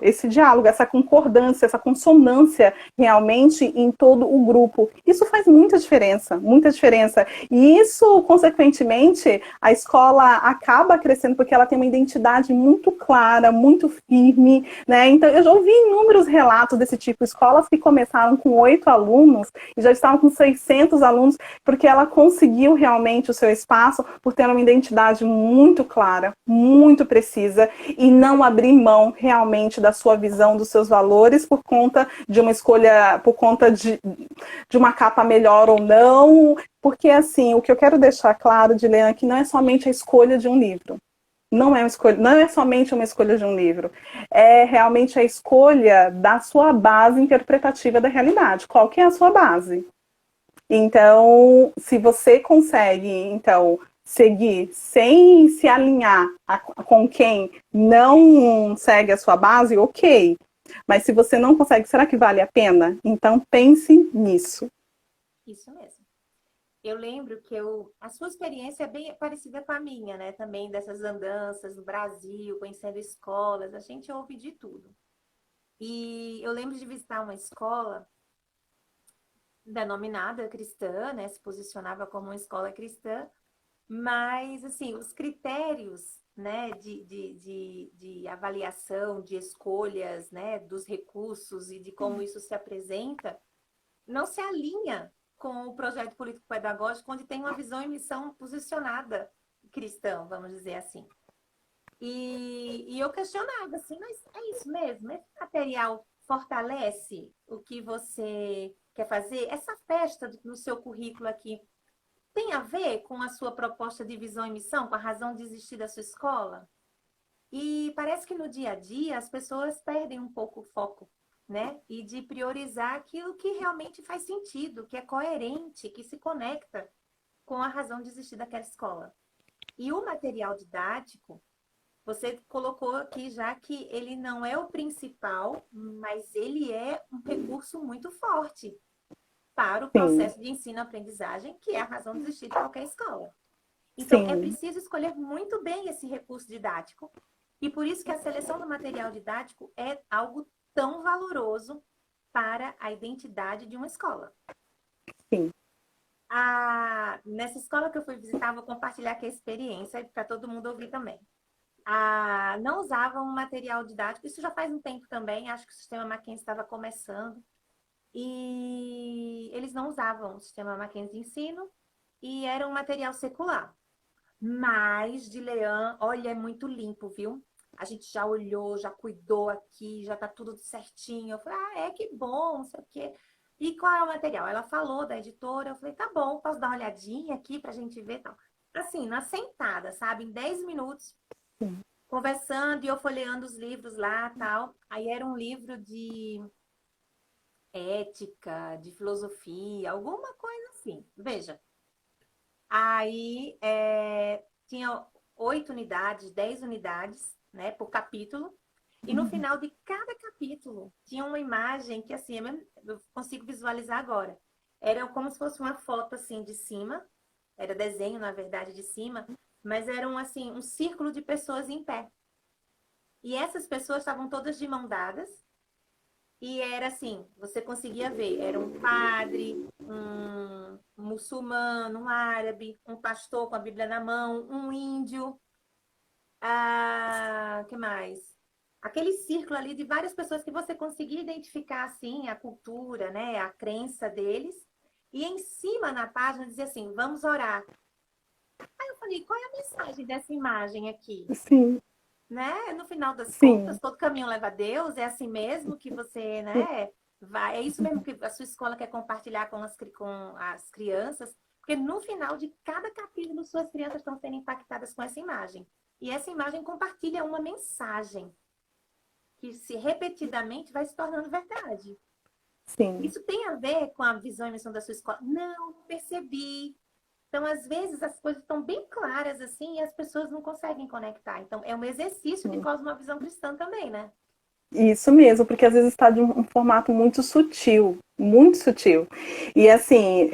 essa concordância, essa consonância realmente em todo o grupo. Isso faz muita diferença, muita diferença. E isso, consequentemente, a escola acaba crescendo porque ela tem uma identidade muito clara, muito firme, né? Então, eu já ouvi inúmeros relatos desse tipo, escolas que começaram com 8 alunos e já estavam com 600 alunos, porque ela conseguiu realmente o seu espaço por ter uma identidade muito clara, muito precisa e não abrir mão realmente da sua visão, dos seus valores por conta de uma escolha, por conta de uma capa melhor ou não, porque assim, o que eu quero deixar claro, Dilean, é que não é somente a escolha de um livro. Não é somente uma escolha de um livro, é realmente a escolha da sua base interpretativa da realidade. Qual que é a sua base? Então, se você consegue, então, seguir sem se alinhar com quem não segue a sua base, ok. Mas se você não consegue, será que vale a pena? Então pense nisso. Isso mesmo. Eu lembro que a sua experiência é bem parecida com a minha, né? Também dessas andanças no Brasil, conhecendo escolas, a gente ouve de tudo. E eu lembro de visitar uma escola denominada cristã, né? Se posicionava como uma escola cristã, mas, assim, os critérios, né, de avaliação, de escolhas, né, dos recursos e de como isso se apresenta, não se alinha com o projeto político-pedagógico, onde tem uma visão e missão posicionada cristã, vamos dizer assim. E eu questionava assim, mas é isso mesmo? Esse material fortalece o que você quer fazer? Essa festa no seu currículo aqui tem a ver com a sua proposta de visão e missão, com a razão de existir da sua escola? E parece que no dia a dia as pessoas perdem um pouco o foco, né? E de priorizar aquilo que realmente faz sentido, que é coerente, que se conecta com a razão de existir daquela escola. E o material didático, você colocou aqui já que ele não é o principal, mas ele é um recurso muito forte para o Sim, processo de ensino-aprendizagem, que é a razão de existir de qualquer escola. Então, é sim, preciso escolher muito bem esse recurso didático, e por isso que a seleção do material didático é algo tão valoroso para a identidade de uma escola. sim. Nessa escola que eu fui visitar, vou compartilhar aqui a experiência para todo mundo ouvir também. Não usavam material didático, isso já faz um tempo também, acho que o sistema Mackenzie estava começando, e eles não usavam o sistema Mackenzie de ensino, e era um material secular. Mas, de Leão, olha, é muito limpo, viu? A gente já olhou, já cuidou aqui, já tá tudo certinho. Eu falei, que bom, não sei o quê. E qual é o material? Ela falou da editora, eu falei, tá bom, posso dar uma olhadinha aqui pra gente ver e tal. Assim, na sentada, sabe? Em 10 minutos, conversando e eu folheando os livros lá tal. Aí era um livro de ética, de filosofia, alguma coisa assim. Veja. Aí tinha 8 unidades, 10 unidades, né, por capítulo. E no final de cada capítulo tinha uma imagem que assim, eu consigo visualizar agora. Era como se fosse uma foto assim de cima, era desenho, na verdade, de cima, mas era assim, um círculo de pessoas em pé. E essas pessoas estavam todas de mão dadas, e era assim, você conseguia ver, era um padre, um muçulmano, um árabe, um pastor com a Bíblia na mão, um índio, que mais? Aquele círculo ali de várias pessoas que você conseguia identificar assim a cultura, né, a crença deles. E em cima na página dizia assim: "Vamos orar". Aí eu falei: "Qual é a mensagem dessa imagem aqui?" Sim, Né? No final das contas, sim, todo caminho leva a Deus, é assim mesmo que você, né, vai, é isso mesmo que a sua escola quer compartilhar com as crianças, porque no final de cada capítulo, suas crianças estão sendo impactadas com essa imagem. E essa imagem compartilha uma mensagem que, se repetidamente, vai se tornando verdade. sim. Isso tem a ver com a visão e missão da sua escola? Não, percebi. Então, às vezes, as coisas estão bem claras assim e as pessoas não conseguem conectar. Então, é um exercício de cosmovisão cristã também, né? Isso mesmo, porque às vezes está de um formato muito sutil, muito sutil. E assim,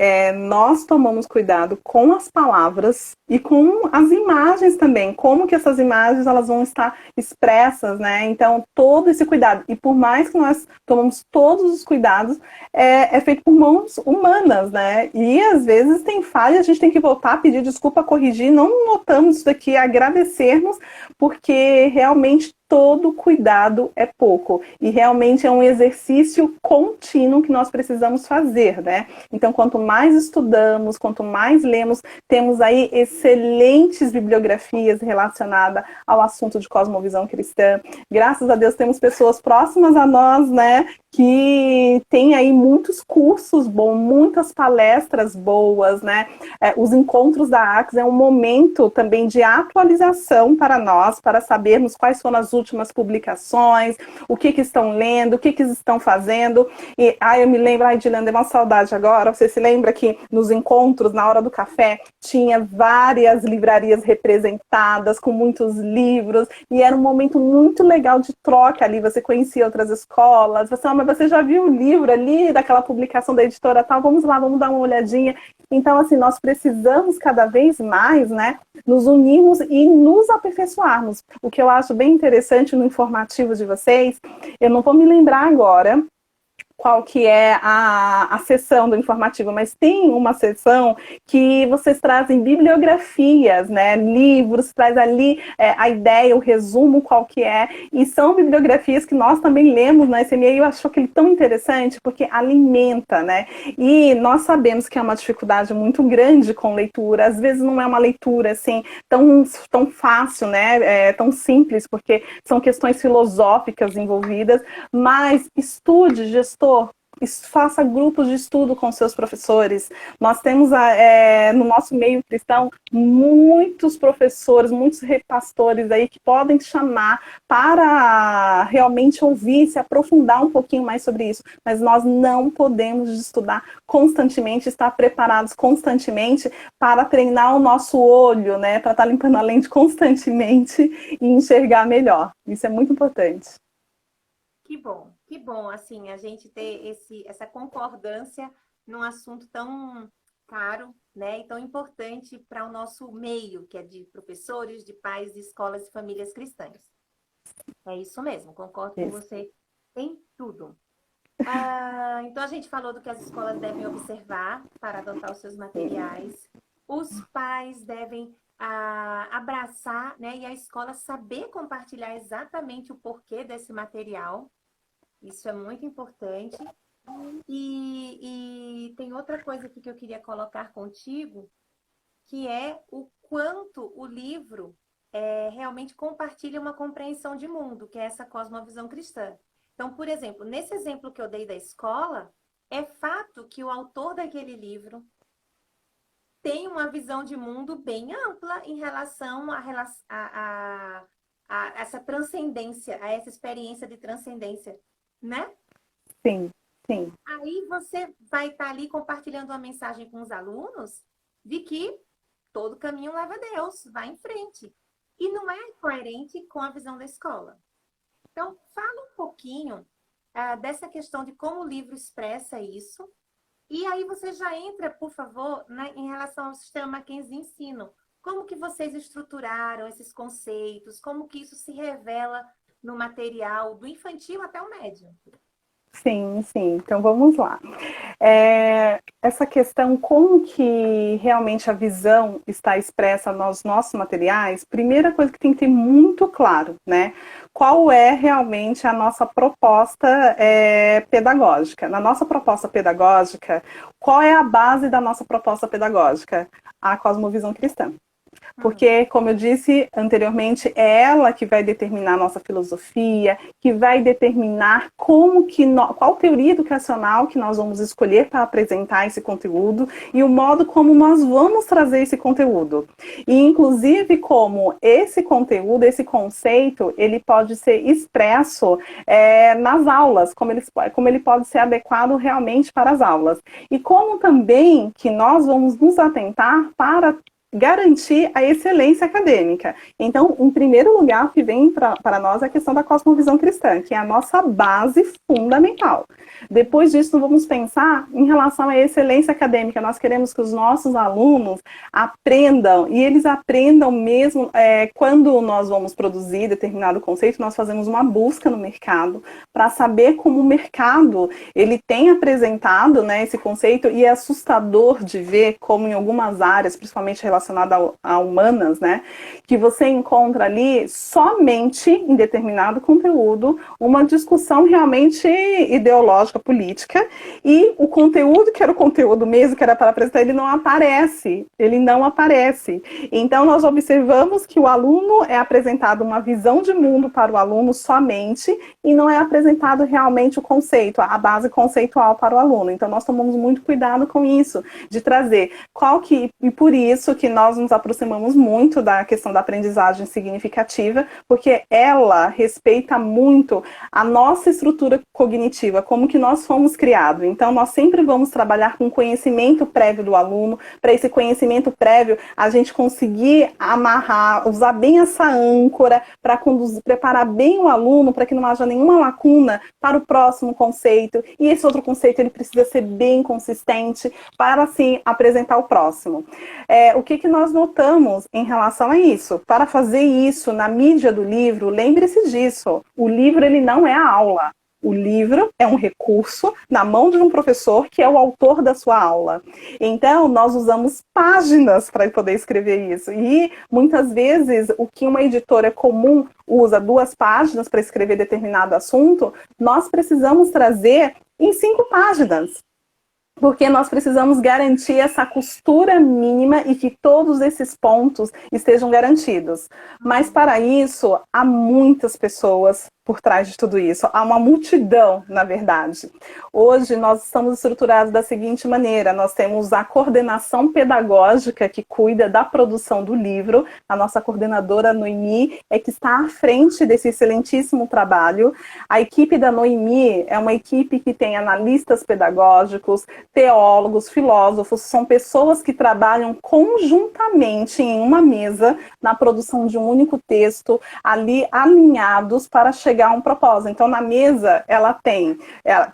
nós tomamos cuidado com as palavras e com as imagens também, como que essas imagens elas vão estar expressas, né? Então, todo esse cuidado. E por mais que nós tomamos todos os cuidados, é feito por mãos humanas, né? E às vezes tem falha, a gente tem que voltar, pedir desculpa, corrigir, não notamos isso daqui, agradecermos, porque realmente todo cuidado é pouco. E realmente é um exercício contínuo que nós precisamos fazer, né? Então, quanto mais estudamos, quanto mais lemos, temos aí excelentes bibliografias relacionadas ao assunto de cosmovisão cristã. Graças a Deus temos pessoas próximas a nós, né? que tem aí muitos cursos bons, muitas palestras boas, né? Os encontros da ACS é um momento também de atualização para nós, para sabermos quais foram as últimas publicações, o que estão lendo, o que estão fazendo. E eu me lembro, Edilene, deu uma saudade agora. Você se lembra que nos encontros, na hora do café, tinha várias livrarias representadas com muitos livros, e era um momento muito legal de troca ali. Você conhecia outras escolas, mas você já viu o livro ali daquela publicação da editora tal? Vamos lá, vamos dar uma olhadinha. Então, assim, nós precisamos cada vez mais, né, nos unirmos e nos aperfeiçoarmos. O que eu acho bem interessante no informativo de vocês, eu não vou me lembrar agora qual que é a sessão do informativo, mas tem uma sessão que vocês trazem bibliografias, né, livros, traz ali a ideia, o resumo, qual que é, e são bibliografias que nós também lemos na SME, e eu acho aquele tão interessante, porque alimenta, né, e nós sabemos que é uma dificuldade muito grande com leitura, às vezes não é uma leitura, assim, tão fácil, né, tão simples, porque são questões filosóficas envolvidas, mas estude, gestor, faça grupos de estudo com seus professores. Nós temos no nosso meio cristão muitos professores, muitos repastores aí que podem chamar para realmente ouvir, se aprofundar um pouquinho mais sobre isso. Mas nós não podemos estudar constantemente, estar preparados constantemente para treinar o nosso olho, né? Para estar limpando a lente constantemente e enxergar melhor. Isso é muito importante. Que bom, assim, a gente ter essa concordância num assunto tão caro, né, e tão importante para o nosso meio, que é de professores, de pais, de escolas e famílias cristãs. É isso mesmo, concordo com você em tudo. Então, a gente falou do que as escolas devem observar para adotar os seus materiais. Os pais devem abraçar, né, e a escola saber compartilhar exatamente o porquê desse material. Isso é muito importante. E tem outra coisa aqui que eu queria colocar contigo, que é o quanto o livro realmente compartilha uma compreensão de mundo, que é essa cosmovisão cristã. Então, por exemplo, nesse exemplo que eu dei da escola, é fato que o autor daquele livro tem uma visão de mundo bem ampla em relação a essa transcendência, a essa experiência de transcendência, né? Sim, sim. Aí você vai estar ali compartilhando uma mensagem com os alunos de que todo caminho leva a Deus, vai em frente. E não é coerente com a visão da escola. Então, fala um pouquinho dessa questão de como o livro expressa isso. E aí você já entra, por favor, em relação ao sistema Mackenzie de ensino. Como que vocês estruturaram esses conceitos? Como que isso se revela no material do infantil até o médio? Sim, sim. Então, vamos lá. Essa questão, como que realmente a visão está expressa nos nossos materiais, primeira coisa que tem que ter muito claro, né? Qual é realmente a nossa proposta pedagógica? Na nossa proposta pedagógica, qual é a base da nossa proposta pedagógica? A cosmovisão cristã. Porque, como eu disse anteriormente, é ela que vai determinar a nossa filosofia, que vai determinar qual teoria educacional que nós vamos escolher para apresentar esse conteúdo e o modo como nós vamos trazer esse conteúdo. E, inclusive, como esse conteúdo, esse conceito, ele pode ser expresso nas aulas, como ele pode ser adequado realmente para as aulas. E como também que nós vamos nos atentar para garantir a excelência acadêmica. Então, em primeiro lugar, o que vem para nós é a questão da cosmovisão cristã, que é a nossa base fundamental. Depois disso, vamos pensar em relação à excelência acadêmica. Nós queremos que os nossos alunos aprendam, e eles aprendam mesmo quando nós vamos produzir determinado conceito, nós fazemos uma busca no mercado para saber como o mercado ele tem apresentado, né, esse conceito, e é assustador de ver como em algumas áreas, principalmente relacionadas relacionado a humanas, né? Que você encontra ali somente em determinado conteúdo uma discussão realmente ideológica, política, e o conteúdo que era o conteúdo mesmo, que era para apresentar, ele não aparece. Ele não aparece. Então, nós observamos que o aluno é apresentado uma visão de mundo para o aluno somente, e não é apresentado realmente o conceito, a base conceitual para o aluno. Então, nós tomamos muito cuidado com isso, de trazer e por isso que nós nos aproximamos muito da questão da aprendizagem significativa, porque ela respeita muito a nossa estrutura cognitiva, como que nós fomos criados. Então, nós sempre vamos trabalhar com conhecimento prévio do aluno, para esse conhecimento prévio a gente conseguir amarrar, usar bem essa âncora, para preparar bem o aluno, para que não haja nenhuma lacuna para o próximo conceito, e esse outro conceito ele precisa ser bem consistente para, assim, apresentar o próximo. O que nós notamos em relação a isso? Para fazer isso na mídia do livro, lembre-se disso, o livro ele não é a aula. O livro é um recurso na mão de um professor que é o autor da sua aula. Então, nós usamos páginas para poder escrever isso. E, muitas vezes, o que uma editora comum usa 2 páginas para escrever determinado assunto, nós precisamos trazer em 5 páginas. Porque nós precisamos garantir essa costura mínima e que todos esses pontos estejam garantidos. Mas, para isso, há muitas pessoas por trás de tudo isso. Há uma multidão, na verdade. Hoje, nós estamos estruturados da seguinte maneira. Nós temos a coordenação pedagógica que cuida da produção do livro. A nossa coordenadora, Noemi, é que está à frente desse excelentíssimo trabalho. A equipe da Noemi é uma equipe que tem analistas pedagógicos, teólogos, filósofos. São pessoas que trabalham conjuntamente em uma mesa na produção de um único texto, ali alinhados para chegar a um propósito. Então, na mesa, ela tem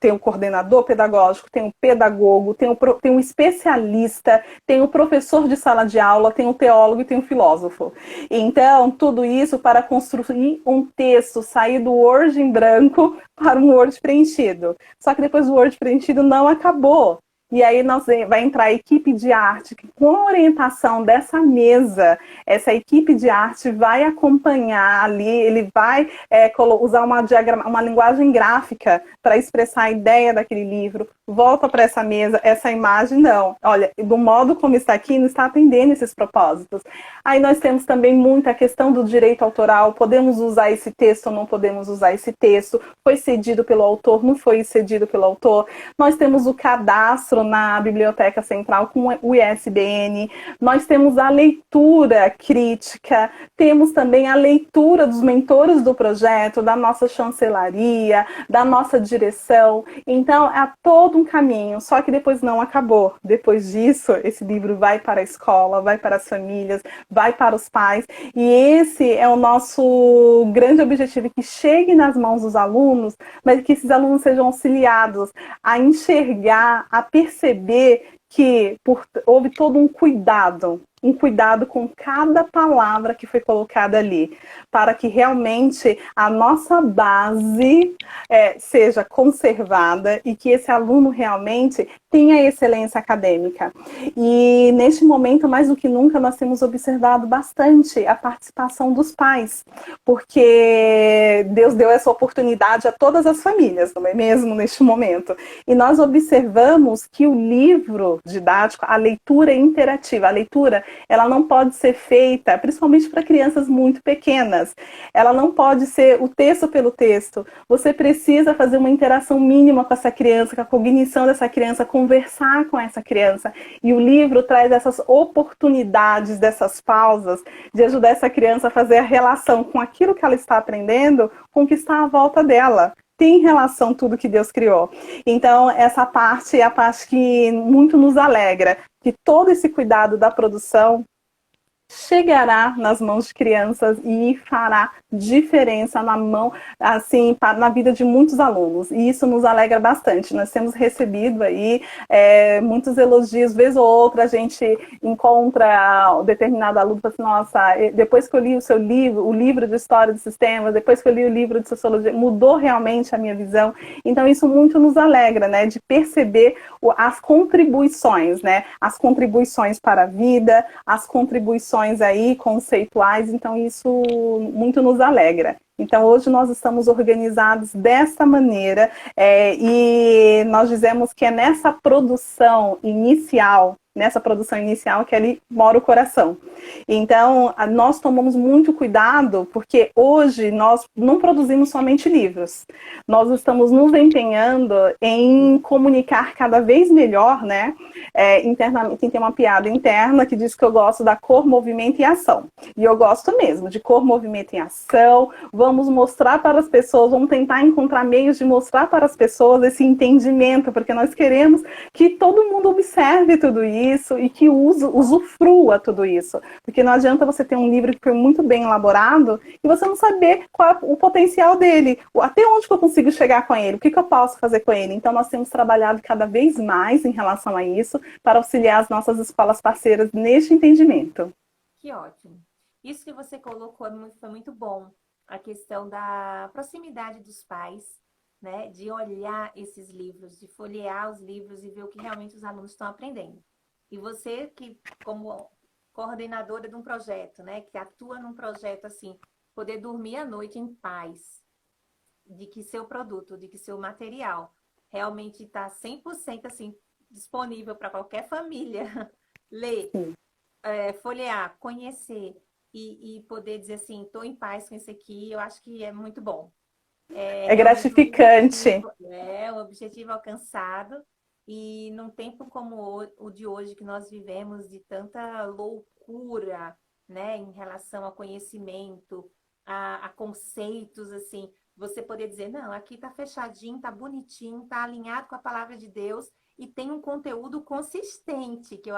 o coordenador pedagógico, tem o pedagogo, tem o especialista, tem o professor de sala de aula, tem o teólogo e tem o filósofo. Então, tudo isso para construir um texto, sair do Word em branco para um Word preenchido. Só que depois o Word preenchido não acabou. E aí vai entrar a equipe de arte, que com a orientação dessa mesa, essa equipe de arte vai acompanhar ali, ele vai usar uma linguagem gráfica para expressar a ideia daquele livro, volta para essa mesa, essa imagem não. Olha, do modo como está aqui, não está atendendo esses propósitos. Aí nós temos também muita questão do direito autoral, podemos usar esse texto ou não podemos usar esse texto, foi cedido pelo autor, não foi cedido pelo autor. Nós temos o cadastro na Biblioteca Central com o ISBN, nós temos a leitura crítica, temos também a leitura dos mentores do projeto, da nossa chancelaria, da nossa direção. Então, é todo um caminho, só que depois não acabou. Depois disso, esse livro vai para a escola, vai para as famílias, vai para os pais, e esse é o nosso grande objetivo, que chegue nas mãos dos alunos, mas que esses alunos sejam auxiliados a enxergar, a perceber que houve todo um cuidado com cada palavra que foi colocada ali, para que realmente a nossa base seja conservada e que esse aluno realmente tenha excelência acadêmica. E neste momento, mais do que nunca, nós temos observado bastante a participação dos pais, porque Deus deu essa oportunidade a todas as famílias, não é mesmo, neste momento? E nós observamos que o livro didático, a leitura interativa, a leitura, ela não pode ser feita, principalmente para crianças muito pequenas. Ela não pode ser o texto pelo texto. Você precisa fazer uma interação mínima com essa criança, com a cognição dessa criança, conversar com essa criança. E o livro traz essas oportunidades, dessas pausas, de ajudar essa criança a fazer a relação com aquilo que ela está aprendendo, com o que está à volta dela. Tem relação tudo que Deus criou. Então, essa parte é a parte que muito nos alegra, que todo esse cuidado da produção chegará nas mãos de crianças e fará diferença na mão, assim, na vida de muitos alunos. E isso nos alegra bastante. Nós temos recebido aí muitos elogios, vez ou outra a gente encontra determinado aluno e fala assim, nossa, depois que eu li o seu livro, o livro de História do Sistema, depois que eu li o livro de Sociologia, mudou realmente a minha visão. Então isso muito nos alegra, né, de perceber as contribuições, né, as contribuições para a vida, as contribuições aí conceituais, então isso muito nos alegra. Então, hoje nós estamos organizados dessa maneira e nós dizemos que é nessa produção inicial que ali mora o coração. Então, nós tomamos muito cuidado, porque hoje nós não produzimos somente livros. Nós estamos nos empenhando em comunicar cada vez melhor, né? Internamente, tem uma piada interna que diz que eu gosto da cor, movimento e ação. E eu gosto mesmo de cor, movimento e ação. Vamos mostrar para as pessoas, vamos tentar encontrar meios de mostrar para as pessoas esse entendimento, porque nós queremos que todo mundo observe tudo isso e que usufrua tudo isso. Porque não adianta você ter um livro que foi muito bem elaborado e você não saber qual é o potencial dele, até onde que eu consigo chegar com ele, o que que eu posso fazer com ele. Então nós temos trabalhado cada vez mais em relação a isso, para auxiliar as nossas escolas parceiras neste entendimento. Que ótimo. Isso que você colocou foi muito bom. A questão da proximidade dos pais, né? De olhar esses livros, de folhear os livros e ver o que realmente os alunos estão aprendendo. E você que, como coordenadora de um projeto, né? Que atua num projeto assim, poder dormir à noite em paz, de que seu produto, de que seu material realmente está 100% assim, disponível para qualquer família ler, folhear, conhecer e poder dizer assim, estou em paz com isso aqui, eu acho que é muito bom. É gratificante. O objetivo alcançado. E num tempo como o de hoje que nós vivemos, de tanta loucura, né, em relação a conhecimento, a conceitos, assim, você poder dizer, não, aqui tá fechadinho, tá bonitinho, tá alinhado com a palavra de Deus e tem um conteúdo consistente, que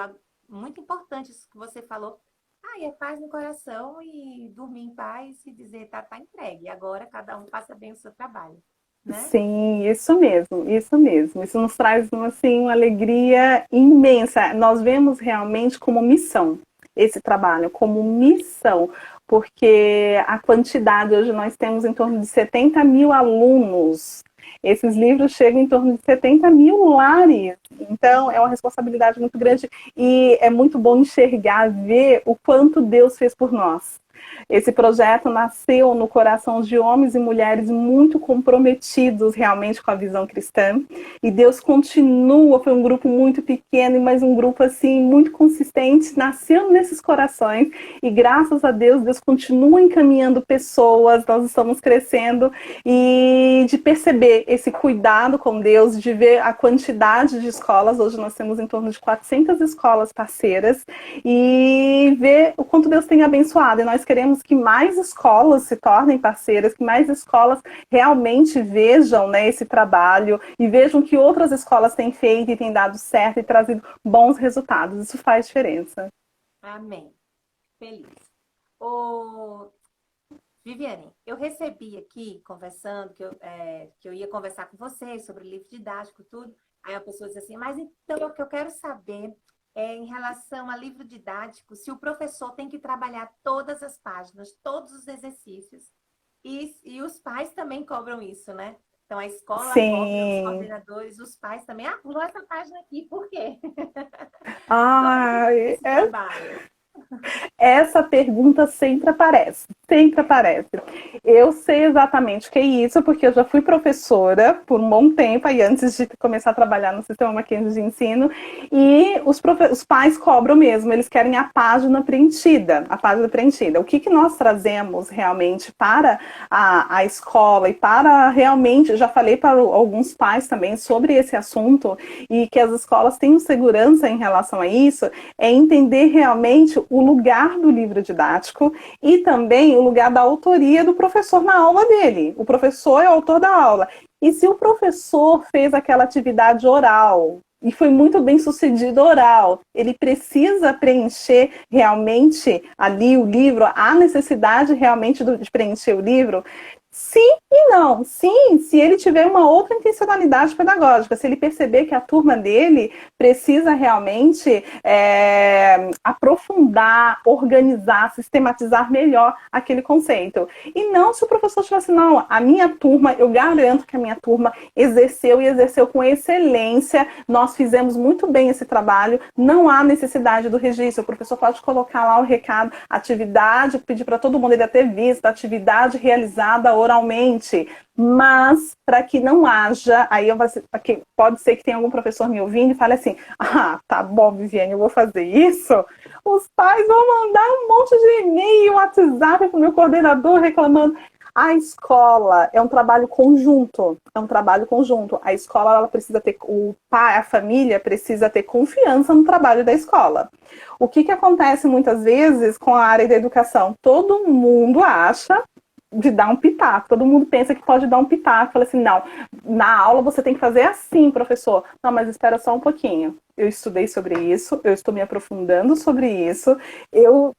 muito importante isso que você falou. É paz no coração e dormir em paz e dizer, tá entregue. Agora cada um faça bem o seu trabalho. Né? Sim, isso mesmo, isso mesmo. Isso nos traz assim, uma alegria imensa. Nós vemos realmente como missão esse trabalho, como missão, porque a quantidade, hoje nós temos em torno de 70 mil alunos. Esses livros chegam em torno de 70 mil lares. Então, é uma responsabilidade muito grande e é muito bom enxergar, ver o quanto Deus fez por nós. Esse projeto nasceu no coração de homens e mulheres muito comprometidos realmente com a visão cristã. E Deus continua, foi um grupo muito pequeno, mas um grupo assim muito consistente, nasceu nesses corações. E graças a Deus, Deus continua encaminhando pessoas, nós estamos crescendo. E de perceber esse cuidado com Deus, de ver a quantidade de escolas, hoje nós temos em torno de 400 escolas parceiras, e ver o quanto Deus tem abençoado. E nós queremos que mais escolas se tornem parceiras, que mais escolas realmente vejam, né, esse trabalho e vejam que outras escolas têm feito e têm dado certo e trazido bons resultados. Isso faz diferença. Amém. Feliz. Viviane, eu recebi aqui, conversando, que eu ia conversar com vocês sobre livro didático, tudo. Aí a pessoa disse assim, mas então o que eu quero saber em relação a livro didático, se o professor tem que trabalhar todas as páginas, todos os exercícios. E os pais também cobram isso, né? Então a escola cobra, os coordenadores, os pais também. Pulou essa página aqui, por quê? Esse trabalho. Essa pergunta sempre aparece, sempre aparece. Eu sei exatamente o que é isso, porque eu já fui professora por um bom tempo, aí antes de começar a trabalhar no Sistema Mackenzie de ensino, e os pais cobram mesmo, eles querem a página preenchida, O que nós trazemos realmente para a escola e para realmente, já falei para alguns pais também sobre esse assunto, e que as escolas tenham segurança em relação a isso, é entender realmente o lugar do livro didático e também o lugar da autoria do professor na aula dele. O professor é o autor da aula. E se o professor fez aquela atividade oral e foi muito bem sucedido oral. Ele precisa preencher realmente ali o livro, há necessidade realmente de preencher o livro? Sim e não. Sim, se ele tiver uma outra intencionalidade pedagógica, se ele perceber que a turma dele precisa realmente aprofundar, organizar, sistematizar melhor aquele conceito. E não se o professor estiver assim, não, a minha turma, eu garanto que a minha turma exerceu e exerceu com excelência, nós fizemos muito bem esse trabalho, não há necessidade do registro, o professor pode colocar lá o recado, atividade, pedir para todo mundo ele ter visto, atividade realizada oralmente, mas para que não haja, aí pode ser que tenha algum professor me ouvindo e fale assim, tá bom, Viviane, eu vou fazer isso, os pais vão mandar um monte de e-mail, WhatsApp para o meu coordenador reclamando. A escola é um trabalho conjunto, A escola, ela precisa ter, o pai, a família precisa ter confiança no trabalho da escola. O que acontece muitas vezes com a área da educação? Todo mundo acha de dar um pitaco, todo mundo pensa que pode dar um pitaco, fala assim, não, na aula você tem que fazer assim, professor. Não, mas espera só um pouquinho. Eu estudei sobre isso, eu estou me aprofundando sobre isso, eu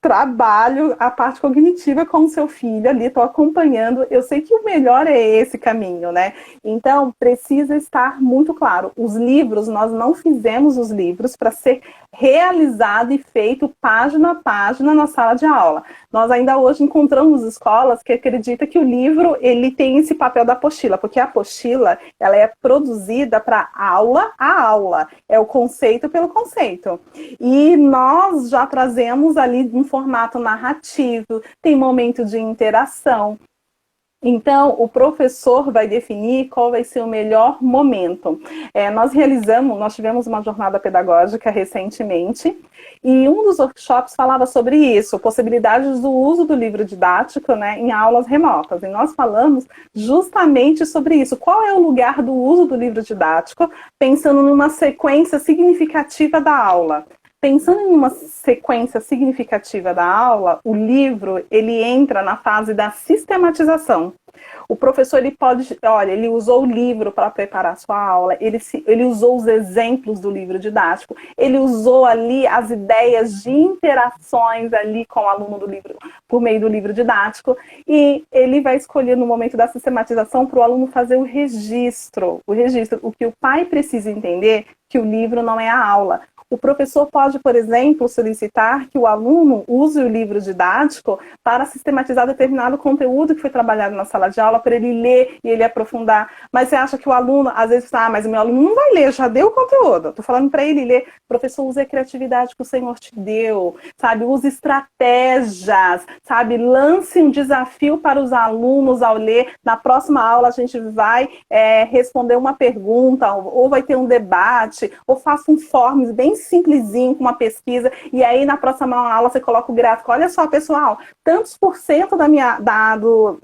trabalho a parte cognitiva com o seu filho ali, estou acompanhando, eu sei que o melhor é esse caminho, né? Então, precisa estar muito claro. Os livros, nós não fizemos os livros para ser realizado e feito página a página na sala de aula. Nós ainda hoje encontramos escolas que acreditam que o livro, ele tem esse papel da apostila, porque a apostila, ela é produzida para aula a aula, é o conceito pelo conceito. E nós já trazemos ali um formato narrativo, tem momento de interação. Então, o professor vai definir qual vai ser o melhor momento. Nós tivemos uma jornada pedagógica recentemente, e um dos workshops falava sobre isso, possibilidades do uso do livro didático, né, em aulas remotas. E nós falamos justamente sobre isso. Qual é o lugar do uso do livro didático, pensando numa sequência significativa da aula? Pensando em uma sequência significativa da aula, o livro, ele entra na fase da sistematização. O professor, ele usou o livro para preparar a sua aula, ele usou os exemplos do livro didático, ele usou ali as ideias de interações ali com o aluno do livro, por meio do livro didático, e ele vai escolher no momento da sistematização para o aluno fazer o registro. O que o pai precisa entender, que o livro não é a aula. O professor pode, por exemplo, solicitar que o aluno use o livro didático para sistematizar determinado conteúdo que foi trabalhado na sala de aula, para ele ler e ele aprofundar. Mas você acha que o aluno, às vezes, mas o meu aluno não vai ler, já deu o conteúdo. Estou falando para ele ler. Professor, use a criatividade que o Senhor te deu, sabe? Use estratégias, sabe? Lance um desafio para os alunos ao ler. Na próxima aula a gente vai responder uma pergunta, ou vai ter um debate, ou faça um forms bem simplesinho com uma pesquisa, e aí na próxima aula você coloca o gráfico. Olha só, pessoal, tantos por cento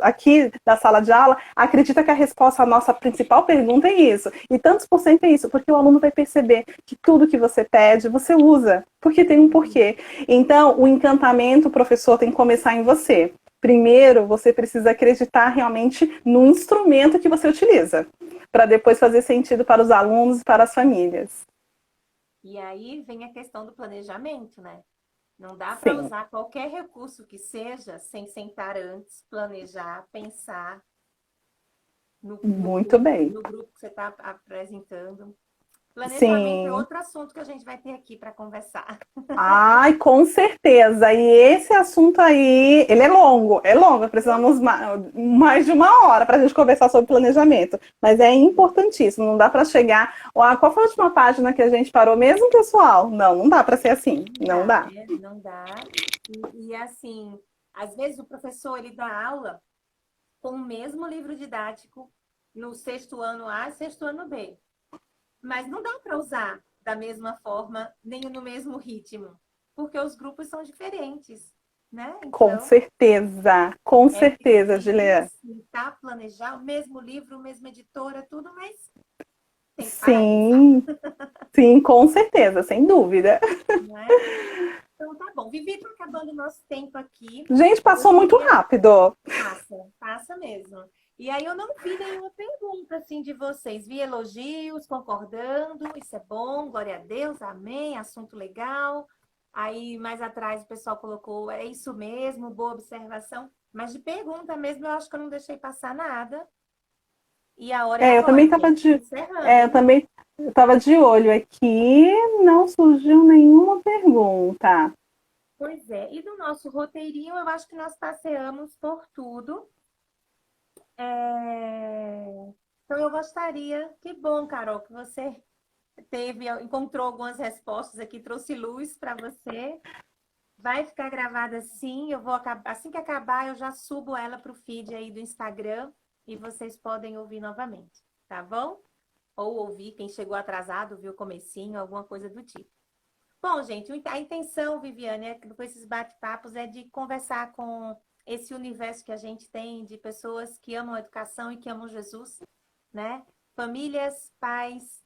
aqui da sala de aula acredita que a resposta à nossa principal pergunta é isso, e tantos por cento é isso, porque o aluno vai perceber que tudo que você pede, você usa, porque tem um porquê. Então, o encantamento, professor, tem que começar em você. Primeiro, você precisa acreditar realmente no instrumento que você utiliza, para depois fazer sentido para os alunos e para as famílias. E aí vem a questão do planejamento, né? Não dá para Sim. usar qualquer recurso que seja sem sentar antes, planejar, pensar Muito bem. no grupo que você está apresentando. Planejamento Sim. é outro assunto que a gente vai ter aqui para conversar. Ai, com certeza. E esse assunto aí, ele é longo. Precisamos mais de uma hora para a gente conversar sobre planejamento. Mas é importantíssimo. Não dá para chegar. Qual foi a última página que a gente parou mesmo, pessoal? Não dá para ser assim. Não dá. Não dá. E assim, às vezes o professor ele dá aula com o mesmo livro didático no sexto ano A e sexto ano B. Mas não dá para usar da mesma forma, nem no mesmo ritmo, porque os grupos são diferentes, né? Então, Com certeza, Gileia. Tentar planejar o mesmo livro, mesma editora, tudo, mas tem que sim, com certeza, sem dúvida. não é? Então tá bom. Vivi, tá acabando o nosso tempo aqui. Gente, passou muito rápido. Passa mesmo. E aí eu não vi nenhuma pergunta assim de vocês. Vi elogios, concordando, isso é bom, glória a Deus, amém, assunto legal. Aí mais atrás o pessoal colocou, é isso mesmo, boa observação. Mas de pergunta mesmo, eu acho que eu não deixei passar nada. E a hora é Eu agora, também estava gente. Encerrando, eu hein? também estava de olho aqui, não surgiu nenhuma pergunta. Pois é. E do nosso roteirinho, eu acho que nós passeamos por tudo. Então, eu gostaria. Que bom, Carol, que você encontrou algumas respostas aqui, trouxe luz para você. Vai ficar gravada sim. Eu vou acabar, assim que acabar, eu já subo ela para o feed aí do Instagram e vocês podem ouvir novamente, tá bom? Ou ouvir quem chegou atrasado, viu o comecinho, alguma coisa do tipo. Bom, gente, a intenção, Viviane, com esses bate-papos é de conversar com esse universo que a gente tem de pessoas que amam a educação e que amam Jesus, né? Famílias, pais,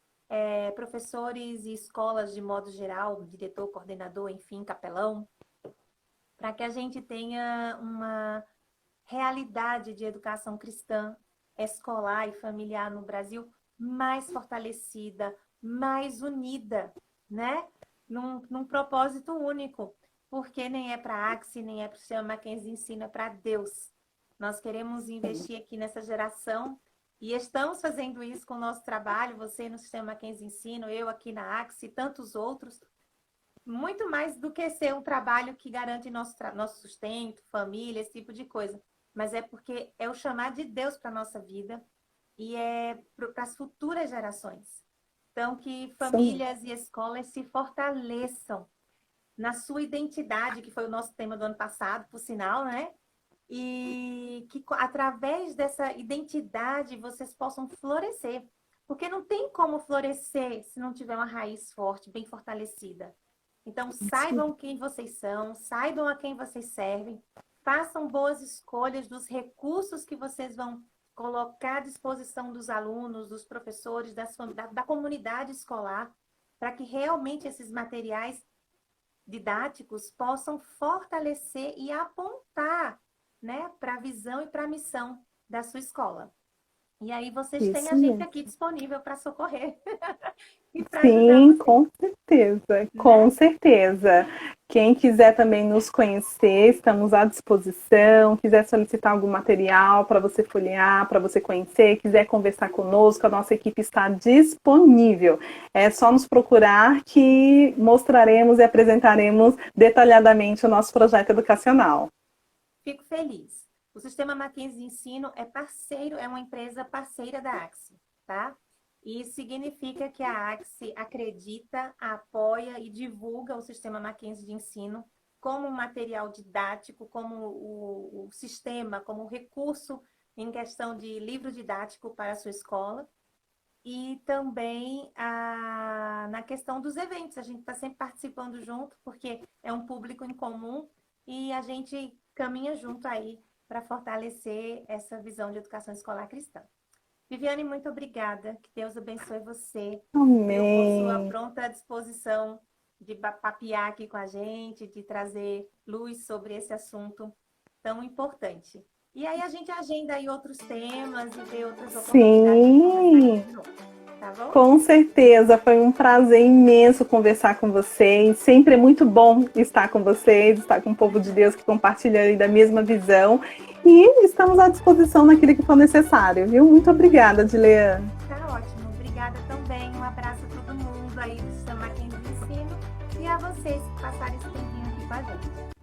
professores e escolas de modo geral, diretor, coordenador, enfim, capelão, para que a gente tenha uma realidade de educação cristã, escolar e familiar no Brasil mais fortalecida, mais unida, né? Num propósito único, porque nem é para a Axie, nem é para o Sistema Mackenzie Ensino, é para Deus. Nós queremos investir aqui nessa geração e estamos fazendo isso com o nosso trabalho, você no Sistema Mackenzie Ensino, eu aqui na Axie e tantos outros, muito mais do que ser um trabalho que garante nosso sustento, família, esse tipo de coisa. Mas é porque é o chamar de Deus para a nossa vida e é para as futuras gerações. Então, que Sim, famílias e escolas se fortaleçam na sua identidade, que foi o nosso tema do ano passado, por sinal, né? E que através dessa identidade vocês possam florescer. Porque não tem como florescer se não tiver uma raiz forte, bem fortalecida. Então, sim, saibam quem vocês são, saibam a quem vocês servem, façam boas escolhas dos recursos que vocês vão colocar à disposição dos alunos, dos professores, da comunidade escolar, para que realmente esses materiais didáticos possam fortalecer e apontar, né, para a visão e para a missão da sua escola. E aí vocês têm isso a gente mesmo. aqui disponível para socorrer e para ajudar Sim, vocês, com certeza, né? com certeza. Quem quiser também nos conhecer, estamos à disposição. Quiser solicitar algum material para você folhear, para você conhecer, quiser conversar conosco, a nossa equipe está disponível. É só nos procurar que mostraremos e apresentaremos detalhadamente o nosso projeto educacional. Fico feliz. O Sistema Mackenzie Ensino é parceiro, é uma empresa parceira da Axie, tá? E isso significa que a Axie acredita, apoia e divulga o Sistema Mackenzie de Ensino como um material didático, como o sistema, como recurso em questão de livro didático para a sua escola. E também na questão dos eventos, a gente está sempre participando junto, porque é um público em comum e a gente caminha junto aí para fortalecer essa visão de educação escolar cristã. Viviane, muito obrigada. Que Deus abençoe você, viu, por sua Amém. pronta disposição de papear aqui com a gente, de trazer luz sobre esse assunto tão importante. E aí a gente agenda aí outros temas e vê outras oportunidades de conversar aqui Sim. de novo, tá bom? Com certeza, foi um prazer imenso conversar com vocês. Sempre é muito bom estar com vocês, estar com o povo de Deus que compartilha aí da mesma visão. E estamos à disposição naquilo que for necessário, viu? Muito obrigada, Dileane. Tá ótimo. Obrigada também. Um abraço a todo mundo aí do Sistema Mackenzie de Ensino e a vocês que passaram esse tempinho aqui com a gente.